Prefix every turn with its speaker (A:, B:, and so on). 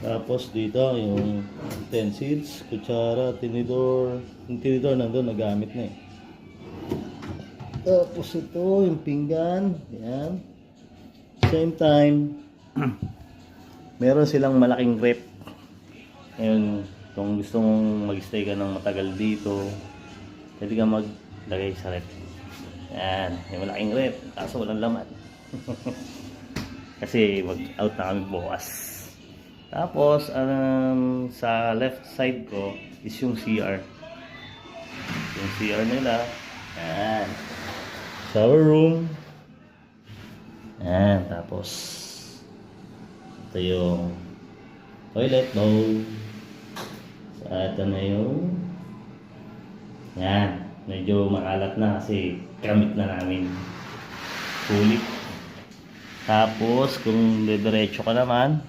A: Tapos dito yung utensils, kutsara, tinidor. Yung tinidor nandun, nagamit na eh. Tapos ito, yung pinggan. Yan. Same time, meron silang malaking rep. Ngayon, kung gusto mong mag-stay ka ng matagal dito, pwede ka maglagay sa rep. Yan, may malaking rep, kaso walang laman. Kasi mag-out na kami bukas. Tapos, sa left side ko is yung CR. Yung CR nila. Yan. Shower room. Yan. Tapos, ito yung toilet bowl. So, ito na yung yan. Medyo makalat na kasi gamit na namin. Kulit. Tapos, kung diretso ka naman,